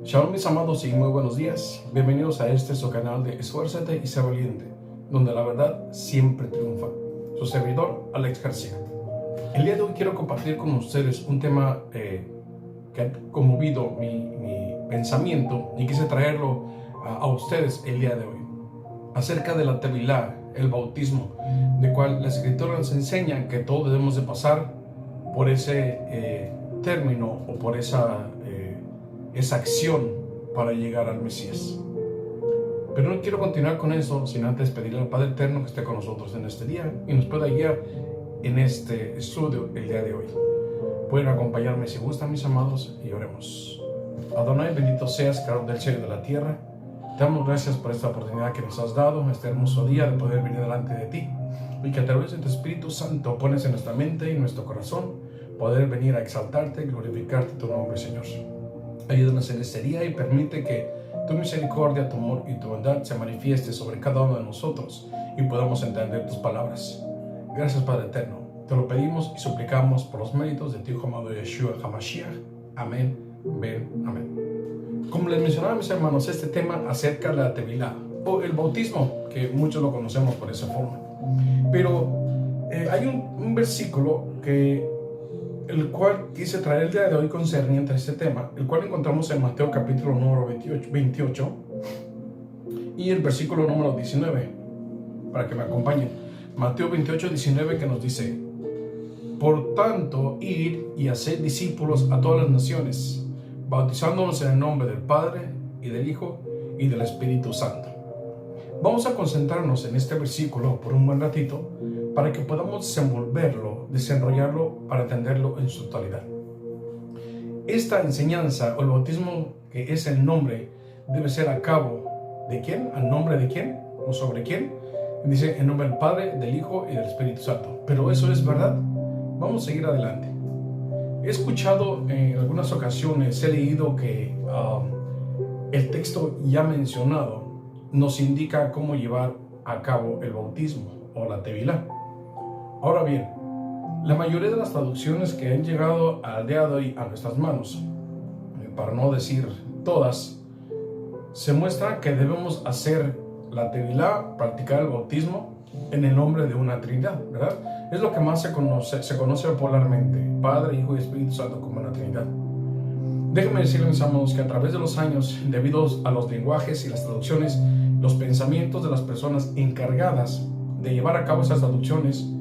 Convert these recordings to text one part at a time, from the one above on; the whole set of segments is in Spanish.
Shalom mis amados y muy buenos días. Bienvenidos a su canal de Esfuérzate y sé valiente, donde la verdad siempre triunfa. Su servidor, Alex García. El día de hoy quiero compartir con ustedes un tema que ha conmovido mi pensamiento y quise traerlo a ustedes el día de hoy. Acerca de la Tevilá, el bautismo, de cual la Escritura nos enseña que todos debemos de pasar por ese término o por esa acción para llegar al Mesías. Pero no quiero continuar con eso sin antes pedirle al Padre Eterno que esté con nosotros en este día y nos pueda guiar en este estudio el día de hoy. Pueden acompañarme si gustan, mis amados, y oremos. Adonai, bendito seas, creador del cielo y de la tierra. Te damos gracias por esta oportunidad que nos has dado, este hermoso día de poder venir delante de ti, y que a través de tu Espíritu Santo pones en nuestra mente y en nuestro corazón poder venir a exaltarte y glorificarte tu nombre, Señor. Ayúdanos en este día y permite que tu misericordia, tu amor y tu bondad se manifieste sobre cada uno de nosotros y podamos entender tus palabras. Gracias, Padre Eterno. Te lo pedimos y suplicamos por los méritos de tu Hijo amado Yeshua HaMashiach. Amén. Ven. Amén. Como les mencionaba, mis hermanos, este tema acerca de la Tevilá o el bautismo, que muchos lo conocemos por esa forma. Pero hay un versículo el cual quise traer el día de hoy concerniente a este tema, el cual encontramos en Mateo capítulo número 28 y el versículo número 19, para que me acompañen. Mateo 28, 19, que nos dice: por tanto, id y haced discípulos a todas las naciones, bautizándonos en el nombre del Padre y del Hijo y del Espíritu Santo. Vamos a concentrarnos en este versículo por un buen ratito para que podamos desenvolverlo, desarrollarlo para entenderlo en su totalidad. Esta enseñanza o el bautismo, que es el nombre, debe ser a cabo de ¿quién? ¿Al nombre de quién? ¿O sobre quién? Dice en nombre del Padre, del Hijo y del Espíritu Santo. Pero eso es verdad. Vamos a seguir adelante. He escuchado en algunas ocasiones, he leído que el texto ya mencionado nos indica cómo llevar a cabo el bautismo o la Tevilá. Ahora bien, la mayoría de las traducciones que han llegado al día de hoy a nuestras manos, para no decir todas, se muestra que debemos hacer la Tevilá, practicar el bautismo en el nombre de una Trinidad, ¿verdad? Es lo que más se conoce popularmente, Padre, Hijo y Espíritu Santo como una Trinidad. Déjenme decirles, mis amados, que a través de los años, debido a los lenguajes y las traducciones, los pensamientos de las personas encargadas de llevar a cabo esas traducciones,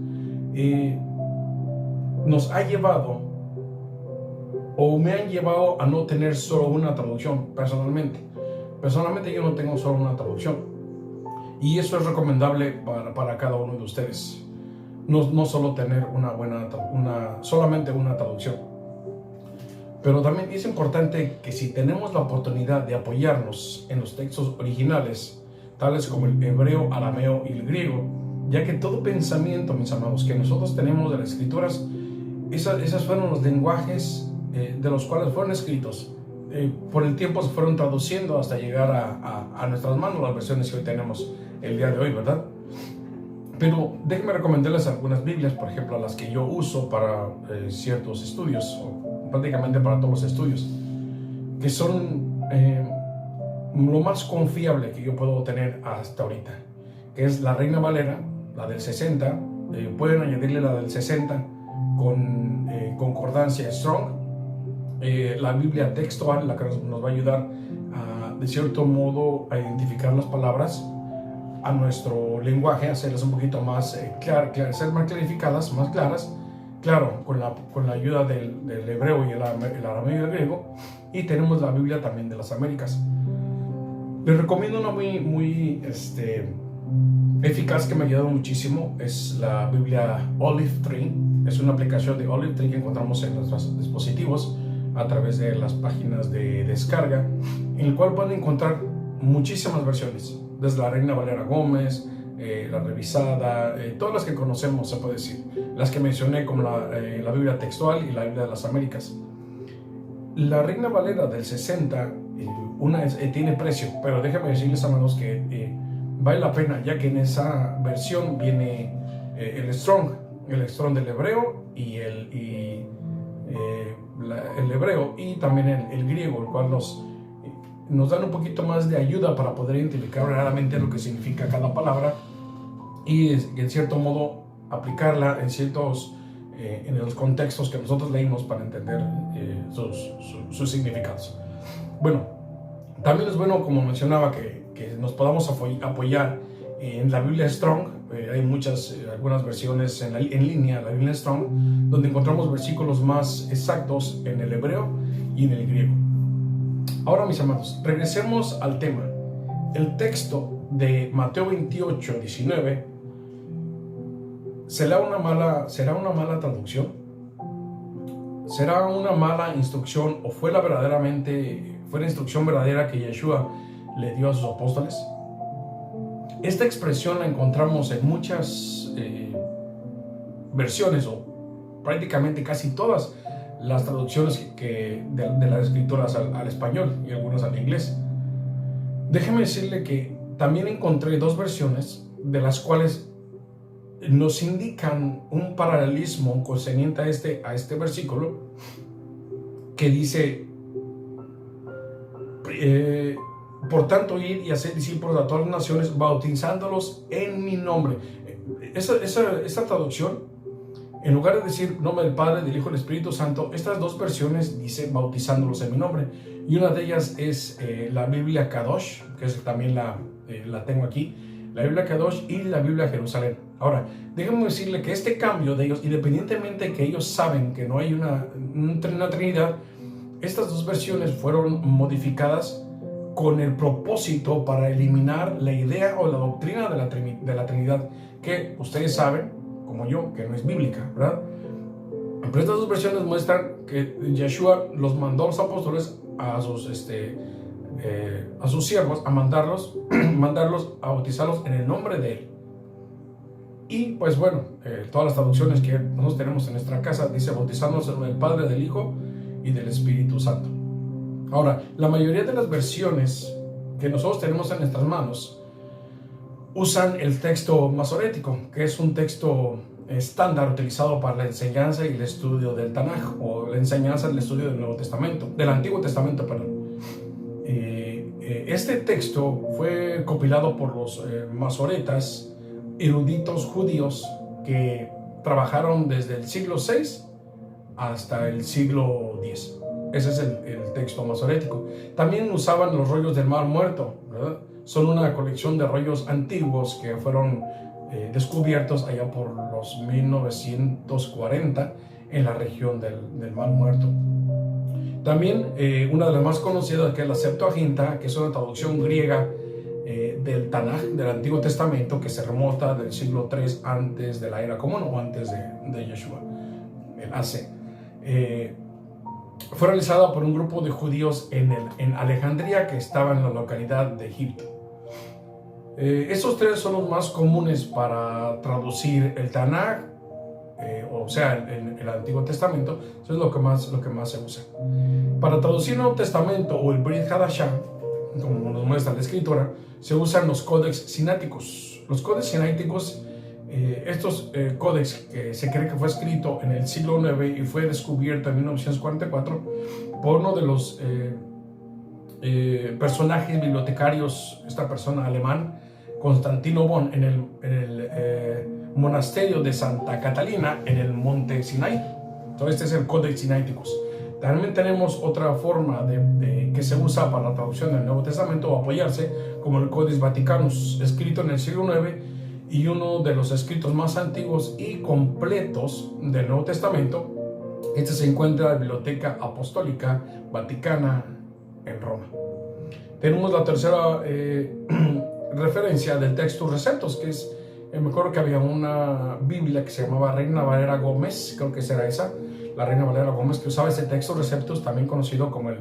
nos ha llevado o me han llevado a no tener solo una traducción personalmente yo no tengo solo una traducción, y eso es recomendable para cada uno de ustedes, no solo tener solamente una traducción. Pero también es importante que si tenemos la oportunidad de apoyarnos en los textos originales, tales como el hebreo, arameo y el griego, ya que todo pensamiento, mis amados, que nosotros tenemos de las escrituras, esas fueron los lenguajes de los cuales fueron escritos. Por el tiempo se fueron traduciendo hasta llegar a nuestras manos las versiones que hoy tenemos el día de hoy, ¿verdad? Pero déjenme recomendarles algunas Biblias, por ejemplo, las que yo uso para ciertos estudios, o prácticamente para todos los estudios, que son lo más confiable que yo puedo tener hasta ahorita, que es la Reina Valera, la del 60, pueden añadirle la del 60 con concordancia Strong, la Biblia textual, la que nos va a ayudar de cierto modo a identificar las palabras a nuestro lenguaje, hacerlas un poquito más ser más clarificadas, más claras, claro, con la ayuda del hebreo y el arameo y el griego. Y tenemos la Biblia también de las Américas. Les recomiendo una muy eficaz que me ha ayudado muchísimo, es la Biblia Olive Tree. Es una aplicación de Olive Tree que encontramos en nuestros dispositivos a través de las páginas de descarga, en el cual pueden encontrar muchísimas versiones, desde la Reina Valera Gómez, la revisada, todas las que conocemos, se puede decir, las que mencioné como la Biblia textual y la Biblia de las Américas. La Reina Valera del 60 tiene precio, pero déjenme decirles, hermanos, que vale la pena, ya que en esa versión viene el Strong del hebreo y el hebreo, y también el griego, el cual nos dan un poquito más de ayuda para poder identificar realmente lo que significa cada palabra y en cierto modo aplicarla en los contextos que nosotros leímos para entender sus significados. Bueno, también es bueno, como mencionaba, que nos podamos apoyar en la Biblia Strong. Hay algunas versiones en línea, la Biblia Strong, donde encontramos versículos más exactos en el hebreo y en el griego. Ahora, mis hermanos, regresemos al tema. El texto de Mateo 28, 19, ¿será una mala traducción? ¿Será una mala instrucción o fue la instrucción verdadera que Yeshua le dio a sus apóstoles? Esta expresión la encontramos en muchas versiones, o prácticamente casi todas las traducciones de las escrituras al español y algunas al inglés. Déjeme decirle que también encontré dos versiones de las cuales nos indican un paralelismo concerniente a este versículo, que dice: por tanto, id y haced discípulos a todas las naciones, bautizándolos en mi nombre. Esa traducción, en lugar de decir nombre del Padre, del Hijo y del Espíritu Santo, estas dos versiones dice bautizándolos en mi nombre. Y una de ellas es la Biblia Kadosh, que también la tengo aquí, la Biblia Kadosh y la Biblia Jerusalén. Ahora, déjenme decirle que este cambio de ellos, independientemente de que ellos saben que no hay una Trinidad, estas dos versiones fueron modificadas con el propósito para eliminar la idea o la doctrina de la Trinidad, que ustedes saben, como yo, que no es bíblica, ¿verdad? Pero estas dos versiones muestran que Yeshua los mandó a los apóstoles, a sus siervos, a mandarlos a bautizarlos en el nombre de él. Y pues bueno, todas las traducciones que nosotros tenemos en nuestra casa dice bautizarnos en el nombre del Padre, del Hijo y del Espíritu Santo. Ahora, la mayoría de las versiones que nosotros tenemos en nuestras manos usan el texto masorético, que es un texto estándar utilizado para la enseñanza y el estudio del Tanaj, o la enseñanza del estudio del Antiguo Testamento, perdón. Este texto fue compilado por los masoretas, eruditos judíos que trabajaron desde el siglo VI hasta el siglo X. Ese es el texto masorético. También usaban los rollos del Mar Muerto, ¿verdad? Son una colección de rollos antiguos que fueron descubiertos allá por los 1940 en la región del Mar Muerto. También una de las más conocidas, que es la Septuaginta, que es una traducción griega del Tanaj, del Antiguo Testamento, que se remonta del siglo III antes de la era común, o antes de Yeshua, el AC. Fue realizada por un grupo de judíos en Alejandría, que estaba en la localidad de Egipto. Estos tres son los más comunes para traducir el Tanaj, o sea, el Antiguo Testamento. Eso es lo que más se usa. Para traducir el Nuevo Testamento o el Brit Hadashah, como nos muestra la Escritura, se usan los códex sináticos. Los códex sináticos, estos códex que se cree que fue escrito en el siglo IX y fue descubierto en 1944 por uno de los personajes bibliotecarios, esta persona alemán, Constantino Bonn, en el monasterio de Santa Catalina en el monte Sinai. Entonces, este es el Codex Sinaiticus. También tenemos otra forma que se usa para la traducción del Nuevo Testamento o apoyarse, como el Codex Vaticanus, escrito en el siglo IX y uno de los escritos más antiguos y completos del Nuevo Testamento. Este se encuentra en la Biblioteca Apostólica Vaticana en Roma. Tenemos la tercera referencia del Textus Receptus, que es, me acuerdo que había una Biblia que se llamaba Reina Valera Gómez, creo que será esa, la Reina Valera Gómez, que usaba ese Textus Receptus, también conocido como el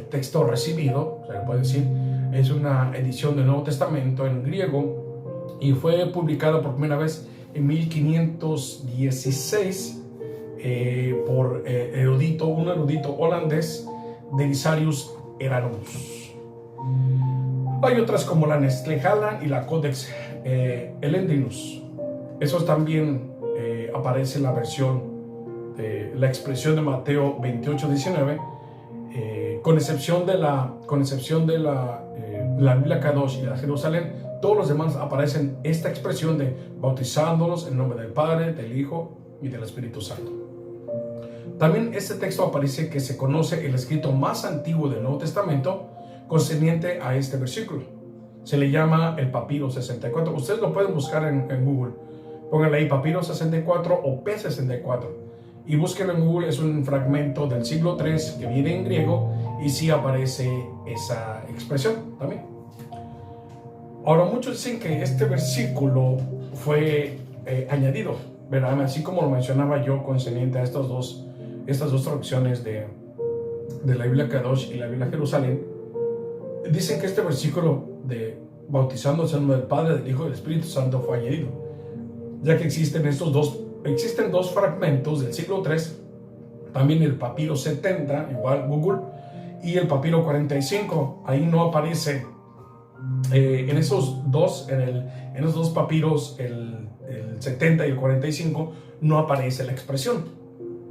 texto recibido, se le puede decir. Es una edición del Nuevo Testamento en griego y fue publicada por primera vez en 1516 por un erudito holandés, Delisarius Erasmus. Hay otras como la Nestlé Halland y la Codex Elendrinus. Esos también aparece en la versión de la expresión de Mateo 28:19, con excepción de la Biblia Kadosh y la Jerusalén, todos los demás aparecen esta expresión de bautizándolos en nombre del Padre, del Hijo y del Espíritu Santo. También este texto aparece que se conoce el escrito más antiguo del Nuevo Testamento concerniente a este versículo. Se le llama el Papiro 64. Ustedes lo pueden buscar en Google. Pónganle ahí Papiro 64 o P64 y búsquenlo en Google. Es un fragmento del siglo III que viene en griego y sí aparece esa expresión también. Ahora, muchos dicen que este versículo fue añadido, ¿verdad? Así como lo mencionaba yo concerniente a estas dos traducciones de la Biblia Kadosh y la Biblia Jerusalén. Dicen que este versículo de bautizándose en nombre del Padre, del Hijo y del Espíritu Santo fue añadido, ya que existen dos fragmentos del siglo III, también el Papiro 70, igual Google, y el Papiro 45. Ahí no aparece en esos dos papiros, el 70 y el 45, no aparece la expresión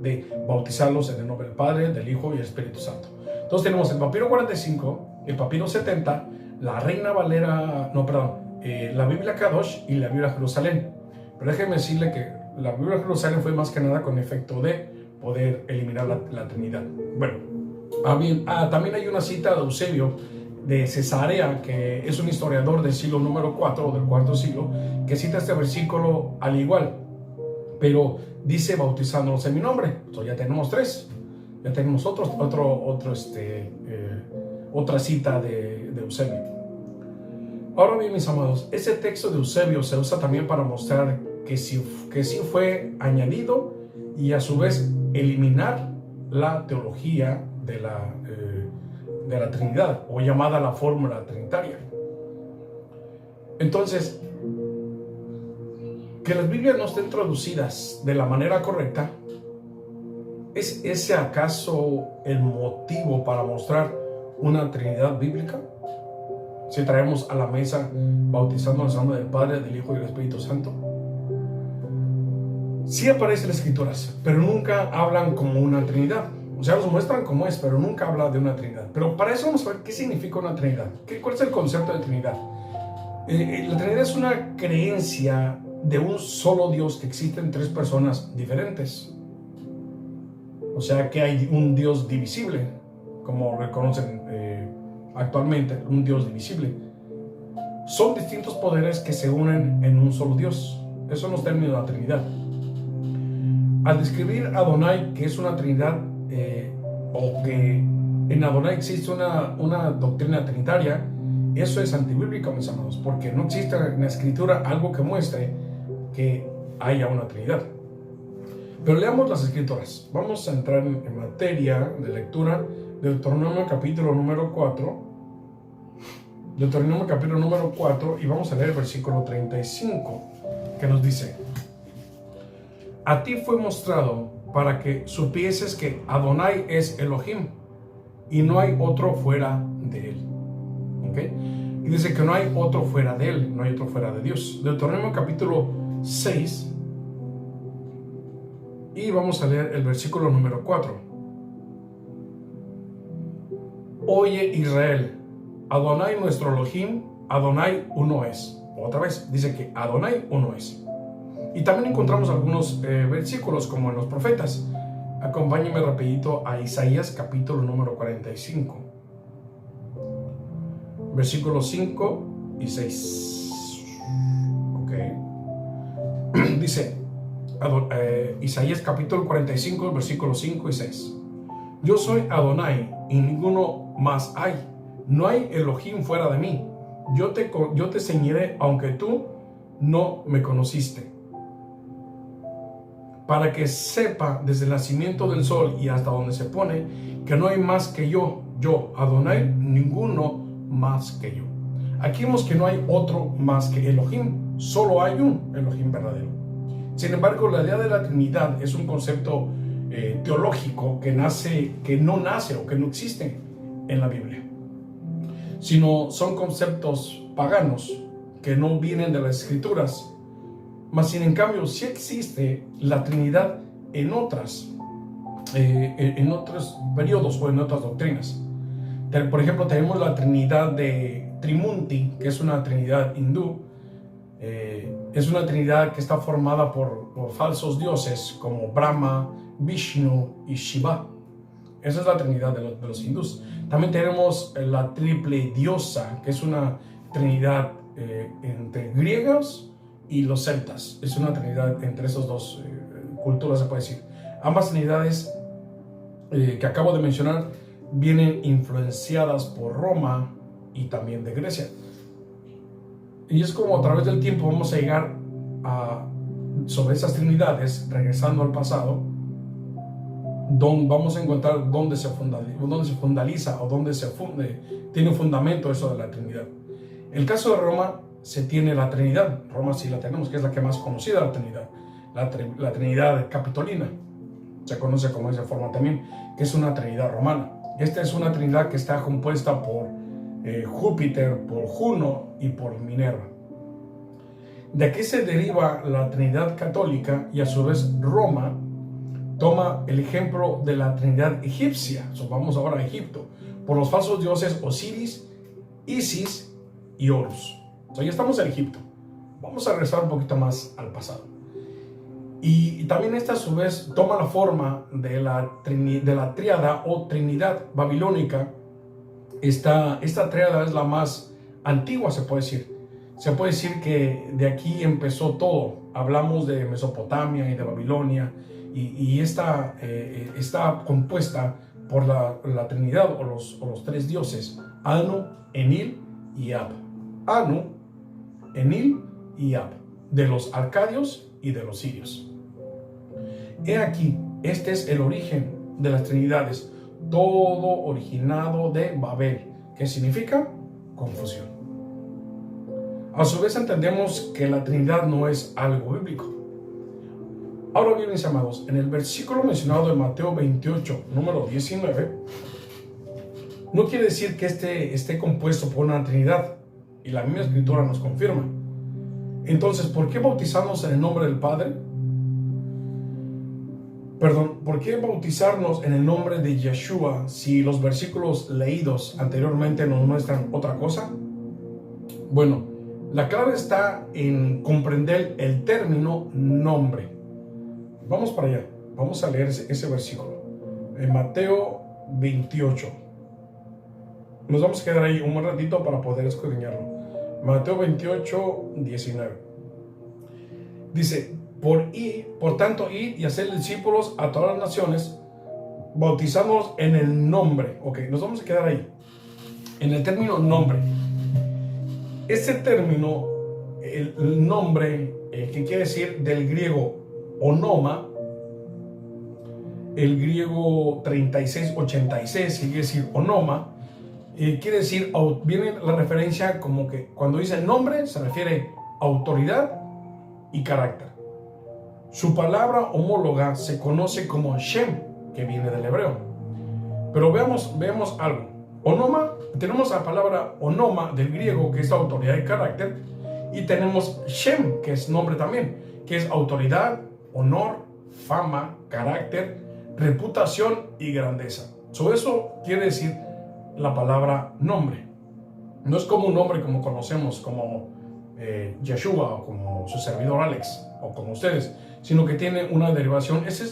de bautizarlos en el nombre del Padre, del Hijo y del Espíritu Santo. Entonces tenemos el Papiro 45, el Papiro 70, la Reina Valera, la Biblia Kadosh y la Biblia Jerusalén. Pero déjenme decirle que la Biblia Jerusalén fue más que nada con efecto de poder eliminar la Trinidad. Bueno, también hay una cita de Eusebio de Cesarea, que es un historiador del siglo número 4 o del cuarto siglo, que cita este versículo al igual, pero dice bautizándolos en mi nombre. Entonces ya tenemos tres, ya tenemos otra cita de Eusebio. Ahora bien, mis amados, ese texto de Eusebio se usa también para mostrar que sí fue añadido y a su vez eliminar la teología de la Trinidad, o llamada la fórmula trinitaria. Entonces, que las Biblias no estén traducidas de la manera correcta, ¿es ese acaso el motivo para mostrar una Trinidad bíblica? Si traemos a la mesa bautizándonos en el nombre del Padre, del Hijo y del Espíritu Santo. Sí aparecen las Escrituras, pero nunca hablan como una Trinidad. O sea, nos muestran cómo es, pero nunca habla de una Trinidad. Pero para eso vamos a ver qué significa una Trinidad. ¿Cuál es el concepto de Trinidad? La Trinidad es una creencia de un solo Dios que existen tres personas diferentes. O sea, que hay un Dios divisible, como reconocen actualmente, un Dios divisible. Son distintos poderes que se unen en un solo Dios. Esos son los términos de la Trinidad. Al describir a Adonai, que es una Trinidad, o que en Adonai existe una doctrina trinitaria, eso es antibíblico, mis amados, porque no existe en la Escritura algo que muestre que haya una Trinidad. Pero leamos las Escrituras. Vamos a entrar en materia de lectura. Deuteronomio capítulo número 4. Deuteronomio capítulo número 4, y vamos a leer el versículo 35, que nos dice: a ti fue mostrado para que supieses que Adonai es Elohim y no hay otro fuera de él. ¿Okay? Y dice que no hay otro fuera de él, no hay otro fuera de Dios. Deuteronomio capítulo 6, y vamos a leer el versículo número 4. Oye Israel, Adonai nuestro Elohim, Adonai uno es. Otra vez, dice que Adonai uno es. Y también encontramos algunos versículos como en los profetas. Acompáñenme rapidito a Isaías capítulo número 45. Versículos 5 y 6. Ok. Dice Isaías capítulo 45, versículos 5 y 6. Yo soy Adonai y ninguno más hay. No hay Elohim fuera de mí. Yo te ceñiré aunque tú no me conociste, para que sepa desde el nacimiento del sol y hasta donde se pone que no hay más que yo, Adonai, ninguno más que yo. Aquí vemos que no hay otro más que Elohim, solo hay un Elohim verdadero. Sin embargo, la idea de la Trinidad es un concepto teológico que no nace o que no existe en la Biblia, sino son conceptos paganos que no vienen de las Escrituras. Mas sin en cambio sí existe la Trinidad en otros periodos o en otras doctrinas. Por ejemplo, tenemos la trinidad de Trimunti, que es una trinidad hindú. Es una trinidad que está formada por falsos dioses como Brahma, Vishnu y Shiva. Esa es la trinidad de los hindús. También tenemos la triple diosa, que es una trinidad entre griegos y los celtas. Es una trinidad entre esas dos culturas, se puede decir. Ambas trinidades que acabo de mencionar vienen influenciadas por Roma y también de Grecia. Y es como a través del tiempo vamos a llegar sobre esas trinidades, regresando al pasado, donde vamos a encontrar dónde se fundaliza o dónde tiene un fundamento eso de la Trinidad. En el caso de Roma se tiene la Trinidad. Roma sí la tenemos, que es la que más conocida, la Trinidad. La Trinidad Capitolina se conoce como esa forma también, que es una Trinidad romana. Esta es una Trinidad que está compuesta por Júpiter, por Juno y por Minerva. De aquí se deriva la Trinidad católica, y a su vez Roma toma el ejemplo de la Trinidad egipcia. Vamos ahora a Egipto, por los falsos dioses Osiris, Isis y Horus. Ya estamos en Egipto. Vamos a regresar un poquito más al pasado. Y también esta a su vez toma la forma de la tríada o Trinidad babilónica. Esta tríada es la más antigua, se puede decir. Se puede decir que de aquí empezó todo. Hablamos de Mesopotamia y de Babilonia, y esta está compuesta por la Trinidad o los tres dioses, Anu, Enil y Ab. Anu, Enil y Ab, de los arcadios y de los sirios. He aquí, este es el origen de las trinidades, todo originado de Babel, que significa confusión. A su vez entendemos que la Trinidad no es algo bíblico. Ahora bien, mis amados, en el versículo mencionado en Mateo 28, número 19, no quiere decir que esté compuesto por una Trinidad, y la misma Escritura nos confirma. Entonces, ¿por qué bautizarnos en el nombre del Padre? ¿Por qué bautizarnos en el nombre de Yeshua si los versículos leídos anteriormente nos muestran otra cosa? Bueno, la clave está en comprender el término nombre. Vamos para allá, vamos a leer ese versículo. En Mateo 28. Nos vamos a quedar ahí un ratito para poder escudriñarlo. Mateo 28, 19. Dice: Por tanto, id y hacer discípulos a todas las naciones, bautizándolos en el nombre. Ok, nos vamos a quedar ahí, en el término nombre. Este término, el nombre, que quiere decir del griego onoma, el griego 3686, que quiere decir onoma, quiere decir, viene la referencia como que cuando dice nombre se refiere a autoridad y carácter. Su palabra homóloga se conoce como Shem, que viene del hebreo. Pero veamos algo. Onoma, tenemos la palabra onoma del griego, que es autoridad y carácter, y tenemos Shem, que es nombre también, que es autoridad, honor, fama, carácter, reputación y grandeza. Eso quiere decir la palabra nombre. No es como un nombre como conocemos, como Yeshua, o como su servidor Alex, o como ustedes, sino que tiene una derivación. Esta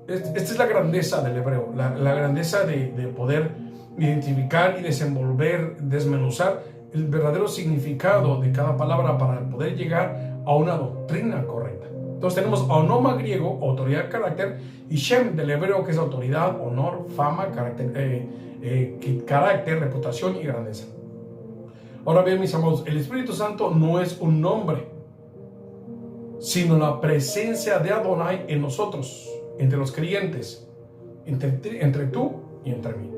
es la grandeza del hebreo, la grandeza de poder identificar y desenvolver, desmenuzar el verdadero significado de cada palabra para poder llegar a una doctrina correcta. Entonces tenemos onoma griego, autoridad, carácter, y Shem del hebreo, que es autoridad, honor, fama, carácter, reputación y grandeza. Ahora bien, mis amados, el Espíritu Santo no es un nombre, sino la presencia de Adonai en nosotros, entre los creyentes, entre tú y entre mí.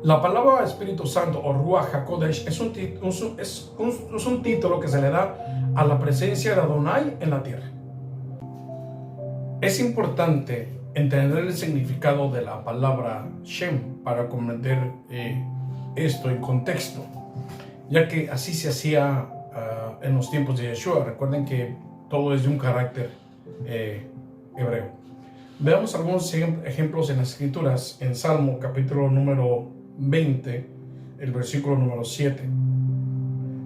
La palabra Espíritu Santo o Ruach HaKodesh es un título que se le da a la presencia de Adonai en la tierra. Es importante entender el significado de la palabra Shem para comprender esto en contexto, ya que así se hacía en los tiempos de Yeshua. Recuerden que todo es de un carácter hebreo. Veamos algunos ejemplos en las Escrituras. En Salmo capítulo número 20, el versículo número 7.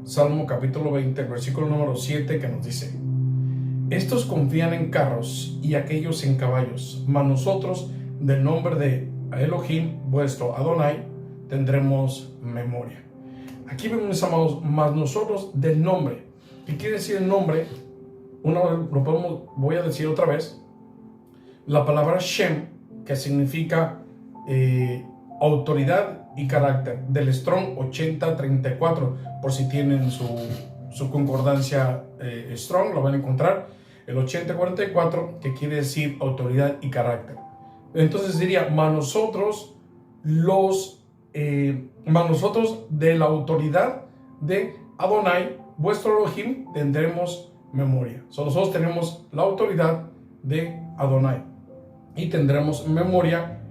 Salmo capítulo 20, el versículo número 7, que nos dice: estos confían en carros y aquellos en caballos, mas nosotros del nombre de Elohim, vuestro Adonai, tendremos memoria. Aquí vemos, mis amados, mas nosotros del nombre. ¿Qué quiere decir el nombre? Voy a decir otra vez. La palabra Shem, que significa autoridad y carácter, del Strong 8034, por si tienen su concordancia Strong, lo van a encontrar, el 8044, que quiere decir autoridad y carácter. Entonces diría, mas nosotros de la autoridad de Adonai, vuestro Elohim, tendremos memoria. Nosotros tenemos la autoridad de Adonai y tendremos memoria,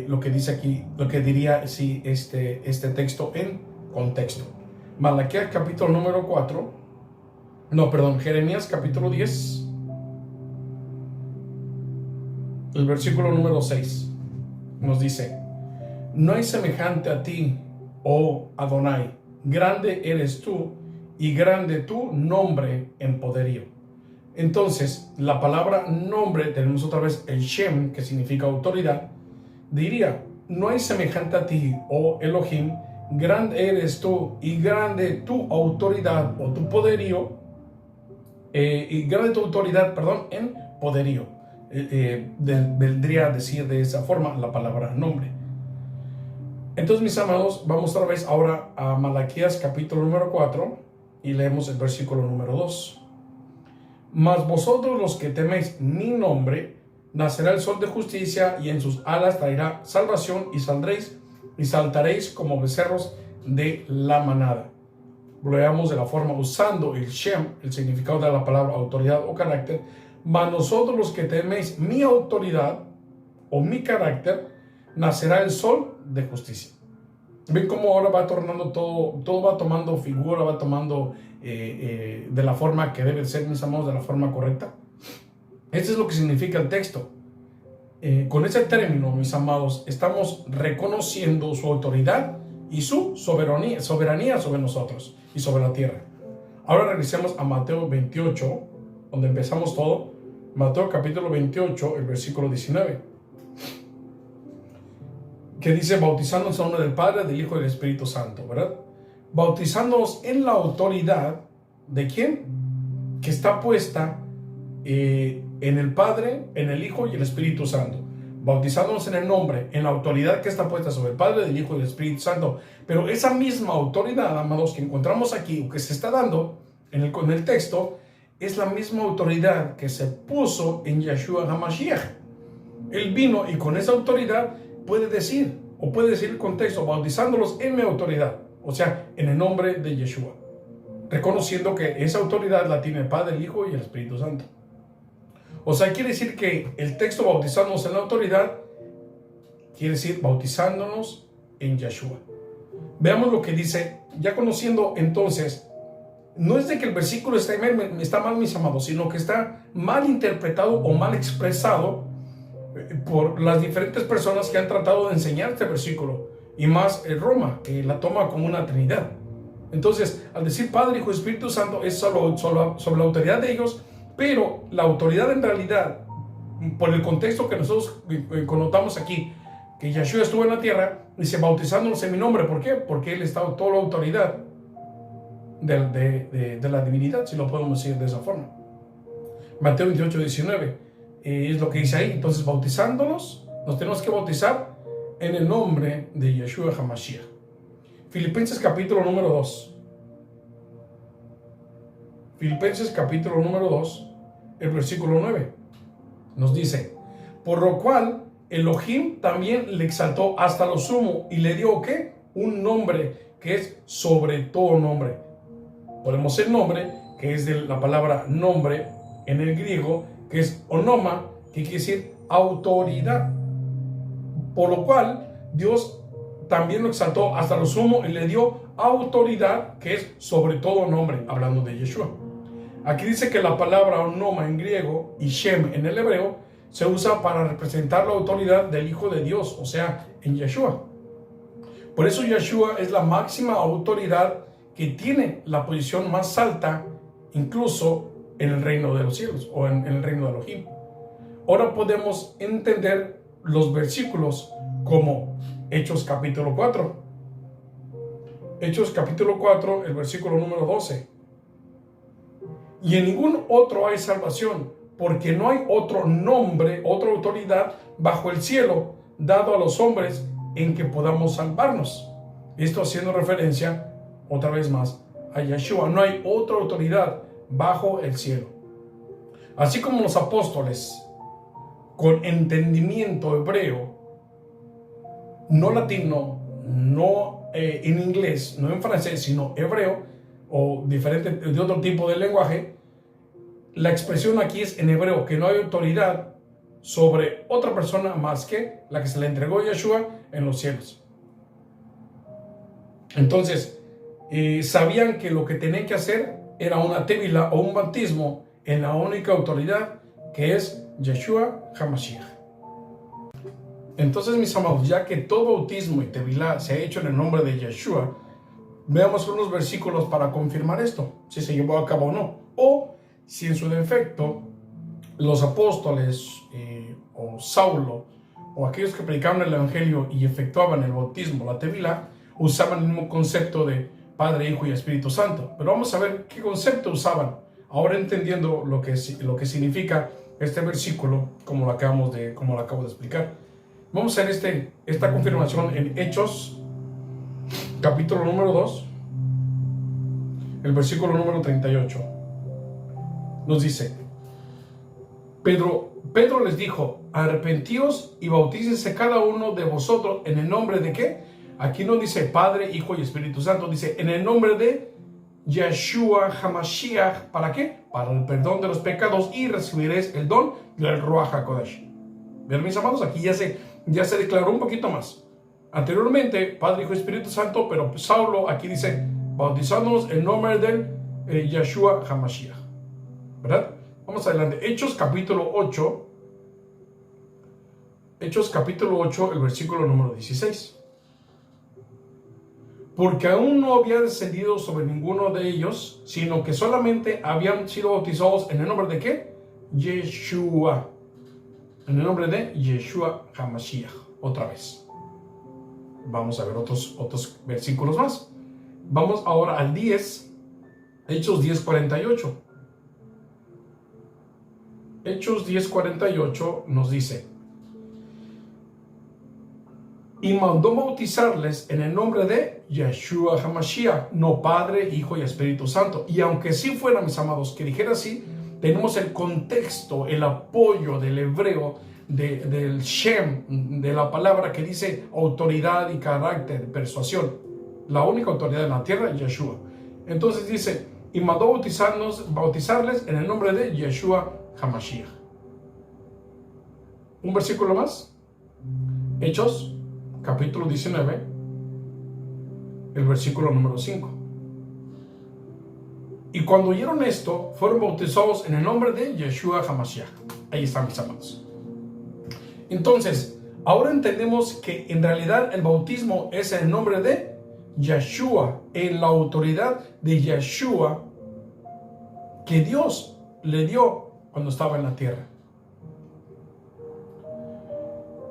lo que dice aquí, lo que diría si este texto en contexto. Malaquías capítulo número 4, Jeremías capítulo 10, el versículo número 6, nos dice: no hay semejante a ti, oh Adonai, grande eres tú y grande tu nombre en poderío. Entonces, la palabra nombre, tenemos otra vez el Shem, que significa autoridad, diría: no hay semejante a ti, oh Elohim, grande eres tú y grande tu autoridad o tu poderío, y grande tu autoridad, en poderío. Vendría a decir de esa forma la palabra nombre. Entonces, mis amados, vamos otra vez ahora a Malaquías capítulo número 4 y leemos el versículo número 2. Mas vosotros los que teméis mi nombre, nacerá el sol de justicia y en sus alas traerá salvación, y saldréis y saltaréis como becerros de la manada. Lo leamos de la forma usando el Shem, el significado de la palabra autoridad o carácter. Mas nosotros los que teméis mi autoridad o mi carácter, nacerá el sol de justicia. ¿Ven cómo ahora va tornando todo va tomando figura, va tomando de la forma que debe ser, mis amados, de la forma correcta? Esto es lo que significa el texto. Con ese término, mis amados, estamos reconociendo su autoridad y su soberanía sobre nosotros y sobre la tierra. Ahora regresemos a Mateo 28, donde empezamos todo. Mateo capítulo 28, el versículo 19, que dice: bautizándonos en el nombre del Padre, del Hijo y del Espíritu Santo, ¿verdad? Bautizándonos en la autoridad ¿de quién? Que está puesta en el Padre, en el Hijo y el Espíritu Santo. Bautizándonos en el nombre, en la autoridad que está puesta sobre el Padre, del Hijo y del Espíritu Santo. Pero esa misma autoridad, amados, que encontramos aquí, o que se está dando en el texto, es la misma autoridad que se puso en Yeshua HaMashiach. Él vino y con esa autoridad puede decir el contexto: bautizándolos en mi autoridad, o sea, en el nombre de Yeshua, reconociendo que esa autoridad la tiene el Padre, el Hijo y el Espíritu Santo. O sea, quiere decir que el texto bautizándonos en la autoridad quiere decir bautizándonos en Yeshua. Veamos lo que dice, ya conociendo entonces. No es de que el versículo está mal, mis amados, sino que está mal interpretado o mal expresado por las diferentes personas que han tratado de enseñar este versículo, y más Roma, que la toma como una trinidad. Entonces, al decir Padre, Hijo y Espíritu Santo, es solo sobre la autoridad de ellos, pero la autoridad en realidad, por el contexto que nosotros connotamos aquí, que Yeshua estuvo en la tierra, dice: bautizándonos en mi nombre. ¿Por qué? Porque Él está toda la autoridad de la divinidad, si lo podemos decir de esa forma. Mateo 28, 19 es lo que dice ahí. Entonces, bautizándonos, nos tenemos que bautizar en el nombre de Yeshua HaMashiach. Filipenses capítulo número 2. Filipenses capítulo número 2, el versículo 9, nos dice: por lo cual Elohim también le exaltó hasta lo sumo y le dio, ¿qué? Un nombre que es sobre todo nombre. Ponemos el nombre, que es de la palabra nombre en el griego, que es onoma, que quiere decir autoridad. Por lo cual Dios también lo exaltó hasta lo sumo y le dio autoridad, que es sobre todo nombre, hablando de Yeshua. Aquí dice que la palabra onoma en griego y Shem en el hebreo se usa para representar la autoridad del Hijo de Dios, o sea, en Yeshua. Por eso Yeshua es la máxima autoridad que tiene la posición más alta, incluso en el reino de los cielos o en el reino de Elohim. Ahora podemos entender los versículos como Hechos capítulo 4. Hechos capítulo 4, el versículo número 12. Y en ningún otro hay salvación, porque no hay otro nombre, otra autoridad bajo el cielo dado a los hombres en que podamos salvarnos. Esto haciendo referencia, otra vez más, a Yeshua. No hay otra autoridad bajo el cielo. Así como los apóstoles, con entendimiento hebreo, no latino, no en inglés, no en francés, sino hebreo, o diferente de otro tipo de lenguaje, la expresión aquí es en hebreo, que no hay autoridad sobre otra persona más que la que se le entregó a Yeshua en los cielos. Entonces, sabían que lo que tenían que hacer era una tevila o un bautismo en la única autoridad que es Yeshua HaMashiach. Entonces, mis amados, ya que todo bautismo y tevilá se ha hecho en el nombre de Yeshua, veamos unos versículos para confirmar esto, si se llevó a cabo o no, o si en su defecto los apóstoles o Saulo o aquellos que predicaban el evangelio y efectuaban el bautismo, la tevilá, usaban el mismo concepto de Padre, Hijo y Espíritu Santo. Pero vamos a ver qué concepto usaban, ahora entendiendo lo que significa este versículo, como lo acabo de explicar. Vamos a hacer esta confirmación en Hechos capítulo número 2, el versículo número 38. Nos dice: Pedro les dijo: arrepentíos y bautícense cada uno de vosotros en el nombre de ¿qué? Aquí no dice Padre, Hijo y Espíritu Santo, dice en el nombre de Yeshua HaMashiach. ¿Para qué? Para el perdón de los pecados, y recibiréis el don del Ruach HaKodesh. Bien, mis amados, aquí ya se declaró un poquito más. Anteriormente, Padre, Hijo y Espíritu Santo, pero Saulo aquí dice bautizándonos en nombre del Yeshua HaMashiach, ¿verdad? Vamos adelante. Hechos capítulo 8. Hechos capítulo 8, el versículo número 16. Porque aún no había descendido sobre ninguno de ellos, sino que solamente habían sido bautizados en el nombre de ¿qué? Yeshua. En el nombre de Yeshua HaMashiach. Otra vez. Vamos a ver otros versículos más. Vamos ahora al 10. Hechos 10:48. Hechos 10:48 nos dice: y mandó bautizarles en el nombre de Yeshua HaMashiach, no Padre, Hijo y Espíritu Santo. Y aunque sí fuera, mis amados, que dijera así, tenemos el contexto, el apoyo del hebreo, del Shem, de la palabra que dice autoridad y carácter, persuasión. La única autoridad en la tierra es Yeshua. Entonces dice: y mandó bautizarles en el nombre de Yeshua HaMashiach. Un versículo más. Hechos capítulo 19, el versículo número 5. Y cuando oyeron esto, fueron bautizados en el nombre de Yeshua HaMashiach. Ahí están, mis amados. Entonces, ahora entendemos que en realidad el bautismo es en el nombre de Yeshua, en la autoridad de Yeshua que Dios le dio cuando estaba en la tierra.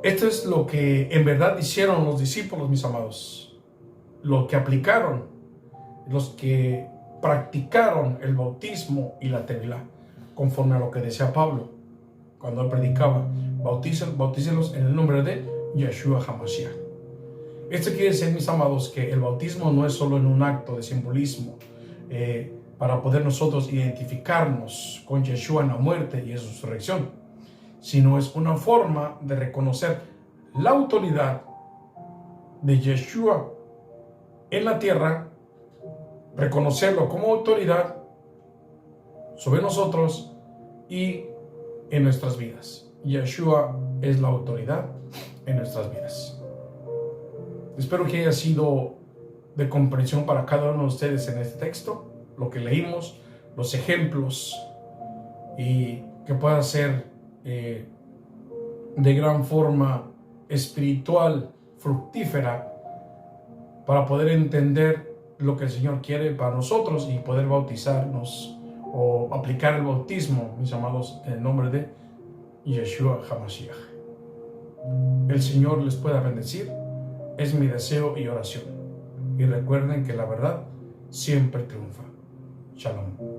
Esto es lo que en verdad hicieron los discípulos, mis amados. Lo que aplicaron, los que practicaron el bautismo y la tevilá, conforme a lo que decía Pablo cuando él predicaba: bautícenlos en el nombre de Yeshua HaMashiach. Esto quiere decir, mis amados, que el bautismo no es solo en un acto de simbolismo para poder nosotros identificarnos con Yeshua en la muerte y en su resurrección, sino es una forma de reconocer la autoridad de Yeshua en la tierra, reconocerlo como autoridad sobre nosotros y en nuestras vidas. Yeshua es la autoridad en nuestras vidas. Espero que haya sido de comprensión para cada uno de ustedes en este texto, lo que leímos, los ejemplos, y que pueda ser de gran forma espiritual, fructífera, para poder entender lo que el Señor quiere para nosotros y poder bautizarnos o aplicar el bautismo, mis amados, en el nombre de Yeshua HaMashiach. El Señor les pueda bendecir, es mi deseo y oración. Y recuerden que la verdad siempre triunfa. Shalom.